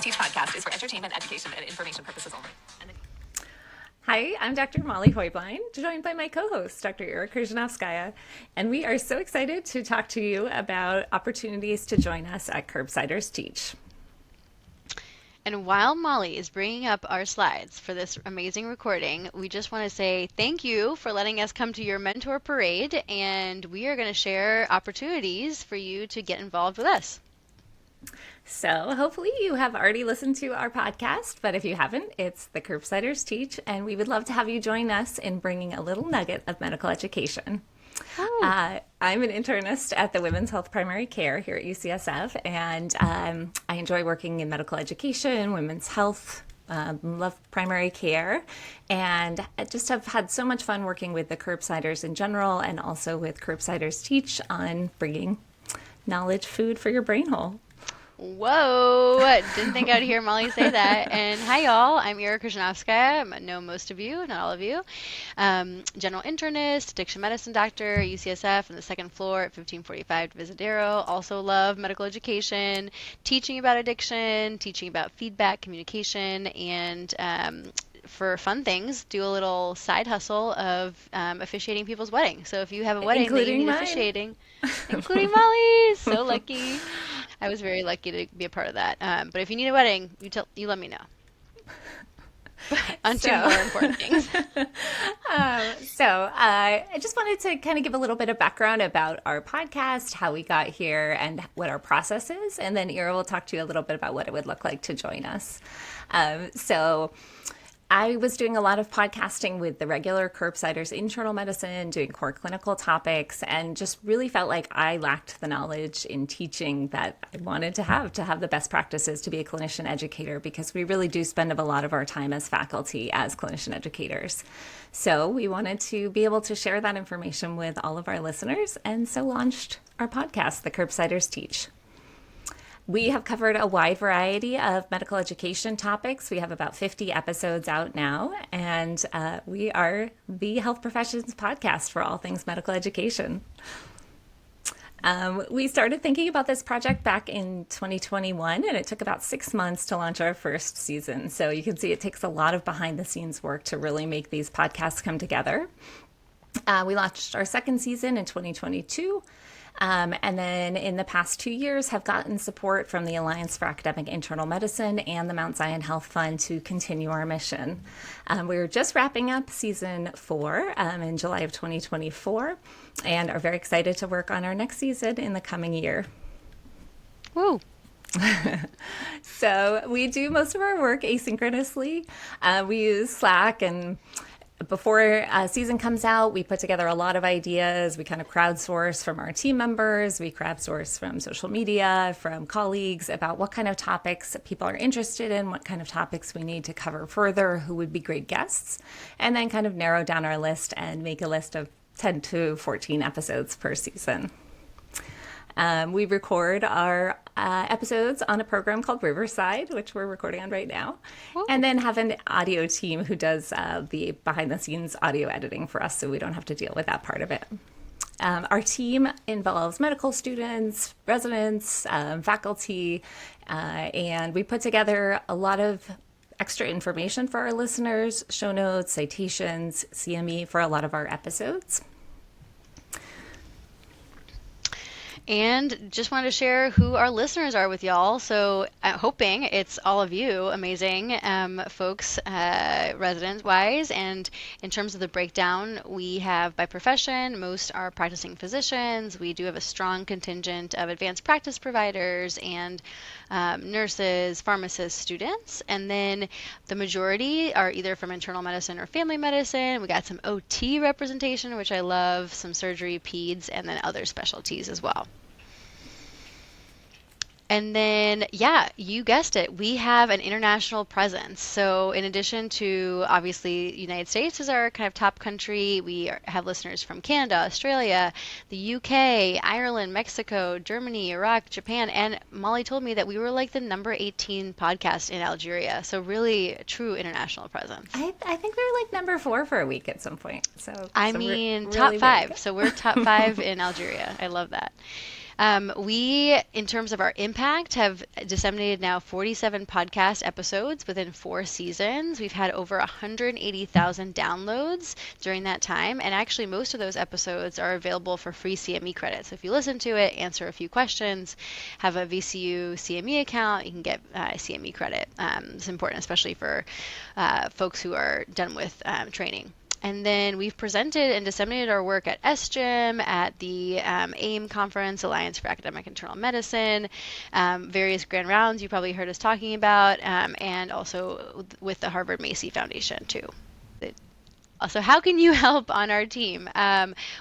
Teach podcast is for entertainment, education, and information purposes only. Hi, I'm Dr. Molly Hoybline, joined by my co-host, Dr. Ira Krzyzewskaya, and we are so excited to talk to you about opportunities to join us at Curbsiders Teach. And while Molly is bringing up our slides for this amazing recording, we just want to say thank you for letting us come to your mentor parade, and we are going to share opportunities for you to get involved with us. So hopefully you have already listened to our podcast, but if you haven't, it's the Curbsiders Teach, and we would love to have you join us in bringing a little nugget of medical education. I'm an internist at the Women's Health Primary Care here at UCSF, and I enjoy working in medical education, women's health, love primary care, and I just have had so much fun working with the Curbsiders in general and also with Curbsiders Teach on bringing knowledge food for your brain hole. Whoa, didn't think I'd hear Molly say that. And hi, y'all. I'm Ira Krzyzewskaya. I know most of you, not all of you. General internist, addiction medicine doctor, UCSF on the second floor at 1545 Divisadero. Also love medical education, teaching about addiction, teaching about feedback, communication, and for fun things, do a little side hustle of officiating people's weddings. So if you have a wedding that you need officiating, including Molly's, so lucky. I was very lucky to be a part of that. But if you need a wedding, you let me know. On to more important things. I just wanted to kind of give a little bit of background about our podcast, how we got here, and what our process is. And then Ira will talk to you a little bit about what it would look like to join us. I was doing a lot of podcasting with the regular Curbsiders internal medicine, doing core clinical topics, and just really felt like I lacked the knowledge in teaching that I wanted to have the best practices to be a clinician educator, because we really do spend a lot of our time as faculty as clinician educators. So we wanted to be able to share that information with all of our listeners, and so launched our podcast, The Curbsiders Teach. We have covered a wide variety of medical education topics. We have about 50 episodes out now, and we are the health professions podcast for all things medical education. We started thinking about this project back in 2021, and it took about 6 months to launch our first season. So you can see it takes a lot of behind-the-scenes work to really make these podcasts come together. We launched our second season in 2022. And then in the past 2 years have gotten support from the Alliance for Academic Internal Medicine and the Mount Zion Health Fund to continue our mission. We're just wrapping up season 4 in July of 2024 and are very excited to work on our next season in the coming year. Woo! So we do most of our work asynchronously. We use Slack, and before a season comes out, we put together a lot of ideas. We kind of crowdsource from our team members. We crowdsource from social media, from colleagues about what kind of topics people are interested in, what kind of topics we need to cover further, who would be great guests, and then kind of narrow down our list and make a list of 10 to 14 episodes per season. We record our episodes on a program called Riverside, which we're recording on right now, and then have an audio team who does the behind-the-scenes audio editing for us, so we don't have to deal with that part of it. Our team involves medical students, residents, faculty, and we put together a lot of extra information for our listeners, show notes, citations, CME for a lot of our episodes. And just wanted to share who our listeners are with y'all. So hoping it's all of you amazing folks, resident-wise. And in terms of the breakdown, we have by profession, most are practicing physicians. We do have a strong contingent of advanced practice providers and nurses, pharmacists, students. And then the majority are either from internal medicine or family medicine. We got some OT representation, which I love, some surgery, peds, and then other specialties as well. And then, yeah, you guessed it, we have an international presence. So in addition to, obviously, United States is our kind of top country, we have listeners from Canada, Australia, the UK, Ireland, Mexico, Germany, Iraq, Japan, and Molly told me that we were like the number 18 podcast in Algeria. So really a true international presence. I think we were like number 4 for a week at some point. So I mean, top really 5. big. So we're top 5 in Algeria. I love that. We, in terms of our impact, have disseminated now 47 podcast episodes within 4 seasons. We've had over 180,000 downloads during that time, and actually most of those episodes are available for free CME credits. So if you listen to it, answer a few questions, have a VCU CME account, you can get CME credit. It's important, especially for folks who are done with training. And then we've presented and disseminated our work at SGIM, at the AIM conference, Alliance for Academic Internal Medicine, various grand rounds you probably heard us talking about, and also with the Harvard Macy Foundation too. So how can you help on our team?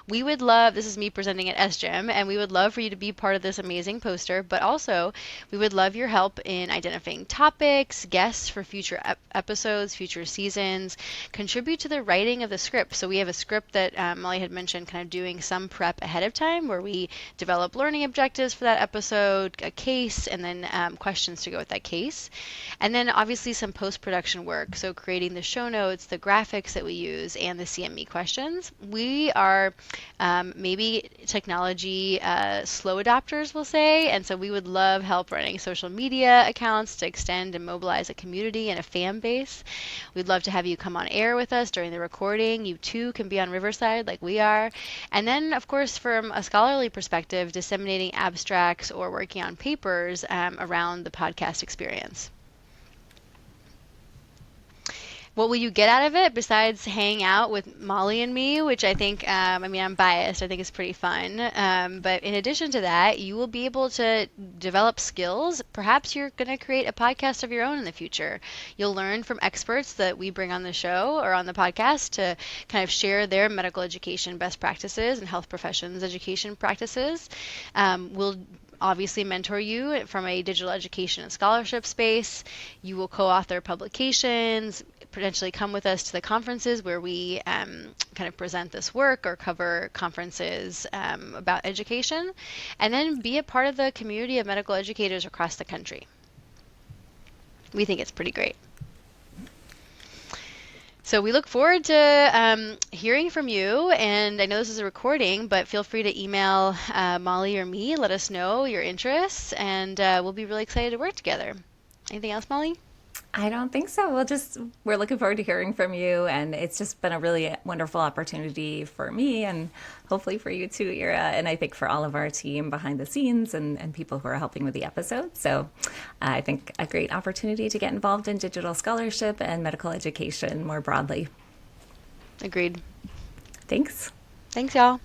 We would love, this is me presenting at SGIM, and we would love for you to be part of this amazing poster, but also we would love your help in identifying topics, guests for future episodes, future seasons, contribute to the writing of the script. So we have a script that Molly had mentioned, kind of doing some prep ahead of time where we develop learning objectives for that episode, a case, and then questions to go with that case. And then obviously some post-production work, so creating the show notes, the graphics that we use, and the CME questions. We are maybe technology slow adopters, we'll say, and so we would love help running social media accounts to extend and mobilize a community and a fan base. We'd love to have you come on air with us during the recording. You too can be on Riverside like we are. And then, of course, from a scholarly perspective, disseminating abstracts or working on papers around the podcast experience. What will you get out of it besides hang out with Molly and me, which I think, I'm biased. I think it's pretty fun. But in addition to that, you will be able to develop skills. Perhaps you're going to create a podcast of your own in the future. You'll learn from experts that we bring on the show or on the podcast to kind of share their medical education best practices and health professions education practices. We'll obviously mentor you from a digital education and scholarship space. You will co-author publications, potentially come with us to the conferences where we kind of present this work or cover conferences about education, and then be a part of the community of medical educators across the country. We think it's pretty great. So we look forward to hearing from you, and I know this is a recording, but feel free to email Molly or me, let us know your interests, and we'll be really excited to work together. Anything else, Molly? I don't think so. We're looking forward to hearing from you, and it's just been a really wonderful opportunity for me and hopefully for you too, Ira, and I think for all of our team behind the scenes and people who are helping with the episode. So I think a great opportunity to get involved in digital scholarship and medical education more broadly. Agreed. Thanks. Thanks, y'all.